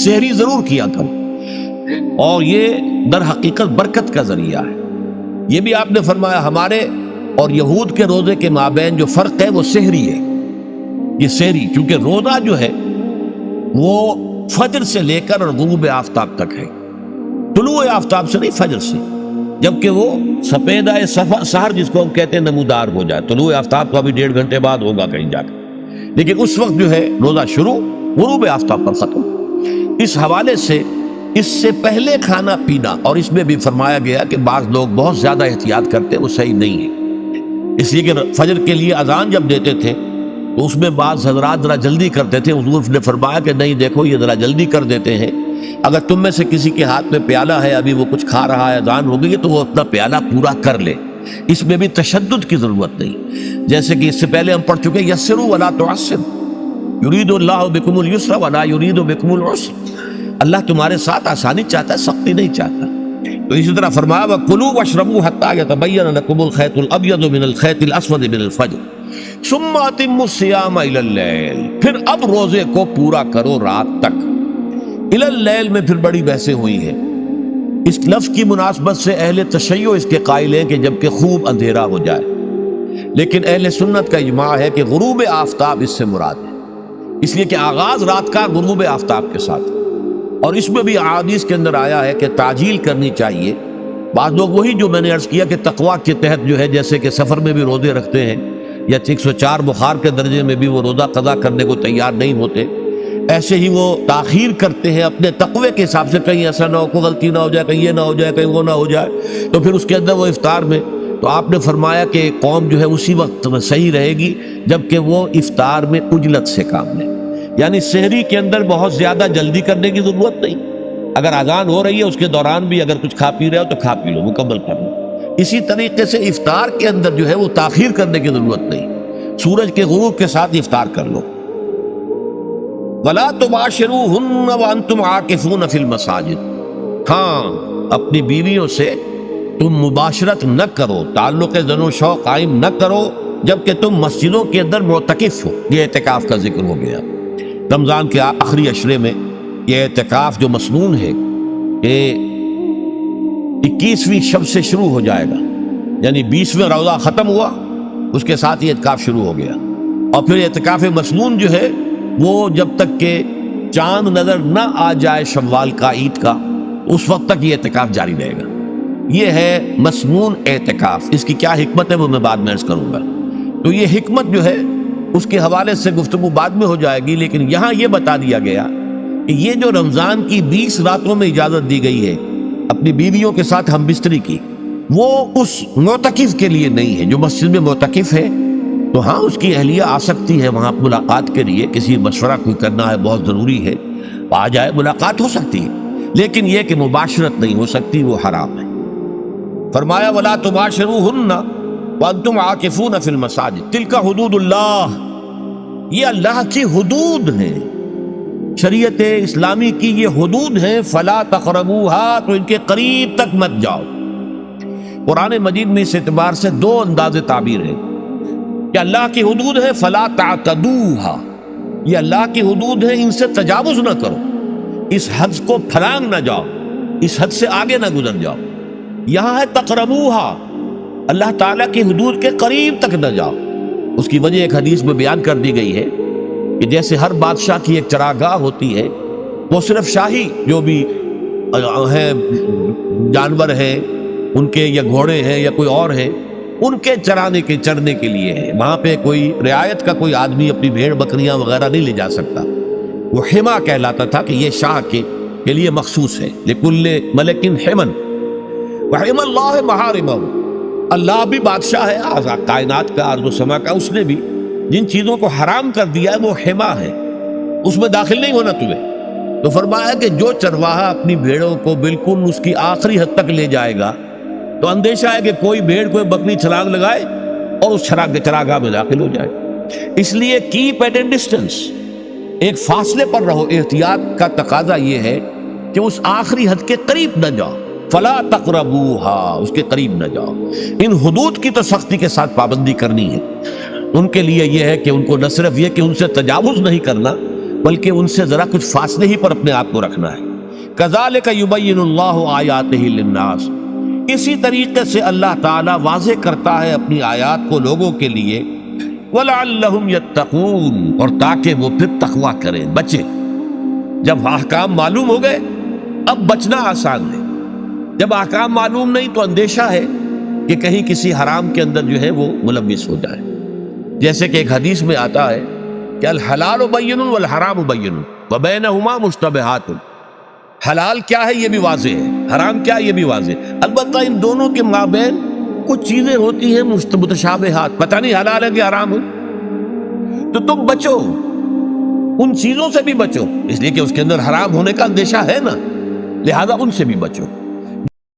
سحری ضرور کیا کرو، اور یہ در حقیقت برکت کا ذریعہ ہے۔ یہ بھی آپ نے فرمایا ہمارے اور یہود کے روزے کے مابین جو فرق ہے وہ سحری ہے۔ یہ سحری چونکہ روزہ جو ہے وہ فجر سے لے کر اور غروب آفتاب تک ہے، طلوع آفتاب سے نہیں، فجر سے، جبکہ وہ سفیدہ سحر جس کو ہم کہتے ہیں نمودار ہو جائے، طلوع آفتاب کو ابھی 1.5 گھنٹے بعد ہوگا کہیں جا کر، لیکن اس وقت جو ہے روزہ شروع، غروب آفتاب پر ختم۔ اس حوالے سے اس سے پہلے کھانا پینا، اور اس میں بھی فرمایا گیا کہ بعض لوگ بہت زیادہ احتیاط کرتے وہ صحیح نہیں ہے، اس لیے کہ فجر کے لیے اذان جب دیتے تھے تو اس میں بعض حضرات ذرا جلدی کرتے تھے۔ حضور نے فرمایا کہ نہیں، دیکھو یہ ذرا جلدی کر دیتے ہیں، اگر تم میں سے کسی کے ہاتھ میں پیالہ ہے، ابھی وہ کچھ کھا رہا ہے، اذان ہو گئی ہے، تو وہ اپنا پیالہ پورا کر لے۔ اس میں بھی تشدد کی ضرورت نہیں، جیسے کہ اس سے پہلے ہم پڑھ چکے یسروا ولا تعسروا یرید اللہ بکم الیسر ولا یرید بکم العسر، اللہ تمہارے ساتھ آسانی چاہتا ہے، سختی نہیں چاہتا۔ تو اسی طرح فرمایا وَكُلُوا وَاشْرَبُوا حَتَّى يَتَبَيَّنَ لَكُمُ الْخَيْطُ الْأَبْيَضُ مِنَ الْخَيْطِ الْأَسْوَدِ مِنَ الْفَجْرِ ثُمَّ أَتِمُّوا الصِّيَامَ إِلَى اللَّيْلِ، پھر اب روزے کو پورا کرو رات تک۔ إِلَى اللَّيْلِ میں پھر بڑی بحثیں ہوئی ہیں، اس لفظ کی مناسبت سے اہل تشیع اس کے قائل ہیں کہ جبکہ خوب اندھیرا ہو جائے، لیکن اہل سنت کا اجماع ہے کہ غروب آفتاب اس سے مراد ہے، اس لیے کہ آغاز رات کا غروب آفتاب کے ساتھ، اور اس میں بھی احادیث کے اندر آیا ہے کہ تعجیل کرنی چاہیے۔ بعض لوگ وہی جو میں نے عرض کیا کہ تقویٰ کے تحت جو ہے، جیسے کہ سفر میں بھی روزے رکھتے ہیں، یا 104 بخار کے درجے میں بھی وہ روزہ قضا کرنے کو تیار نہیں ہوتے، ایسے ہی وہ تاخیر کرتے ہیں اپنے تقوی کے حساب سے، کہیں ایسا نہ ہو، کوئی غلطی نہ ہو جائے، کہیں یہ نہ ہو جائے، کہیں وہ نہ ہو جائے، تو پھر اس کے اندر وہ افطار میں، تو آپ نے فرمایا کہ قوم جو ہے اسی وقت صحیح رہے گی جبکہ وہ افطار میں عجلت سے کام لے، یعنی سحری کے اندر بہت زیادہ جلدی کرنے کی ضرورت نہیں، اگر اذان ہو رہی ہے اس کے دوران بھی اگر کچھ کھا پی رہے ہو تو کھا پی لو، مکمل کر لو۔ اسی طریقے سے افطار کے اندر جو ہے وہ تاخیر کرنے کی ضرورت نہیں، سورج کے غروب کے ساتھ افطار کر لو۔ وَلَا تُبَاشِرُوهُنَّ وَأَنْتُمْ عَاكِفُونَ فِي الْمَسَاجِدِ، ہاں اپنی بیویوں سے تم مباشرت نہ کرو، تعلق زن و شوق قائم نہ کرو جبکہ تم مسجدوں کے اندر معتکف ہو۔ یہ اعتکاف کا ذکر ہو گیا۔ رمضان کے آخری عشرے میں یہ اعتکاف جو مسنون ہے کہ 21ویں شب سے شروع ہو جائے گا، یعنی 20واں روزہ ختم ہوا اس کے ساتھ یہ اعتکاف شروع ہو گیا، اور پھر اعتکاف مسنون جو ہے وہ جب تک کہ چاند نظر نہ آ جائے شوال کا، عید کا، اس وقت تک یہ اعتکاف جاری رہے گا۔ یہ ہے مسنون اعتکاف۔ اس کی کیا حکمت ہے وہ میں بعد میں عرض کروں گا، تو یہ حکمت جو ہے اس کے حوالے سے گفتگو بعد میں ہو جائے گی، لیکن یہاں یہ بتا دیا گیا کہ یہ جو رمضان کی 20 راتوں میں اجازت دی گئی ہے اپنی بیویوں کے ساتھ ہم بستری کی، وہ اس معتکف کے لیے نہیں ہے جو مسجد میں معتکف ہے، تو ہاں اس کی اہلیہ آ سکتی ہے وہاں ملاقات کے لیے، کسی مشورہ کوئی کرنا ہے بہت ضروری ہے، آ جائے، ملاقات ہو سکتی ہے، لیکن یہ کہ مباشرت نہیں ہو سکتی، وہ حرام ہے۔ فرمایا وَلَا تُبَاشِرُوهُنَّ وَأَنْتُمْ عَاكِفُونَ فِي الْمَسَاجِدِ تِلْكَ حُدُودُ اللَّهِ، یہ اللہ کی حدود ہیں، شریعت اسلامی کی یہ حدود ہیں، فَلَا تَقْرَبُوهَا، تو ان کے قریب تک مت جاؤ۔ قرآن مجید میں اس اعتبار سے دو انداز تعبیر ہے کہ اللہ کی حدود ہے فَلَا تَعْتَدُوهَا، یہ اللہ کی حدود ہے، ان سے تجاوز نہ کرو، اس حد کو پھلانگ نہ جاؤ، اس حد سے آگے نہ گزر جاؤ۔ یہاں ہے تقربوها، اللہ تعالیٰ کی حدود کے قریب تک نہ جاؤ۔ اس کی وجہ ایک حدیث میں بیان کر دی گئی ہے کہ جیسے ہر بادشاہ کی ایک چراگاہ ہوتی ہے، وہ صرف شاہی جو بھی ہیں جانور ہیں ان کے، یا گھوڑے ہیں یا کوئی اور ہیں، ان کے چرنے کے لیے ہے، وہاں پہ کوئی رعایت کا کوئی آدمی اپنی بھیڑ بکریاں وغیرہ نہیں لے جا سکتا، وہ حما کہلاتا تھا کہ یہ شاہ کے لیے مخصوص ہے، لکل ملک حمن وحم اللہ محارمہ، اللہ بھی بادشاہ ہے کائنات کا، ارض و سما کا، اس نے بھی جن چیزوں کو حرام کر دیا ہے وہ حما ہے، اس میں داخل نہیں ہونا تمہیں۔ تو فرمایا کہ جو چرواہا اپنی بھیڑوں کو بالکل اس کی آخری حد تک لے جائے گا تو اندیشہ ہے کہ کوئی بھیڑ کوئی بکری چھلانگ لگائے اور اس چراگاہ میں داخل ہو جائے، اس لیے کیپ ایٹ اے ڈسٹینس، ایک فاصلے پر رہو۔ احتیاط کا تقاضا یہ ہے کہ اس آخری حد کے قریب نہ جاؤ، فلا تقربوها، اس کے قریب نہ جاؤ۔ ان حدود کی تو سختی کے ساتھ پابندی کرنی ہے، ان کے لیے یہ ہے کہ ان کو نہ صرف یہ کہ ان سے تجاوز نہیں کرنا بلکہ ان سے ذرا کچھ فاصلے ہی پر اپنے آپ کو رکھنا ہے۔ کذالک یبین اللہ آیاتہ للناس، اسی طریقے سے اللہ تعالیٰ واضح کرتا ہے اپنی آیات کو لوگوں کے لیے، وَلَعَلَّهُمْ يَتَّقُونَ، اور تاکہ وہ پھر تقویٰ کریں، بچیں۔ جب احکام معلوم ہو گئے اب بچنا آسان ہے، جب احکام معلوم نہیں تو اندیشہ ہے کہ کہیں کسی حرام کے اندر جو ہے وہ ملوث ہو جائے۔ جیسے کہ ایک حدیث میں آتا ہے کہ الحلال بین والحرام بین وبینہما مشتبہات، حلال کیا ہے یہ بھی واضح ہے، حرام کیا ہے یہ بھی واضح ہے، البتہ ان دونوں کے مابین کچھ چیزیں ہوتی ہیں متشابہات، پتہ نہیں حلال ہے کہ حرام ہے، تو تم بچو، ان چیزوں سے بھی بچو، اس لیے کہ اس کے اندر حرام ہونے کا اندیشہ ہے نا، لہذا ان سے بھی بچو۔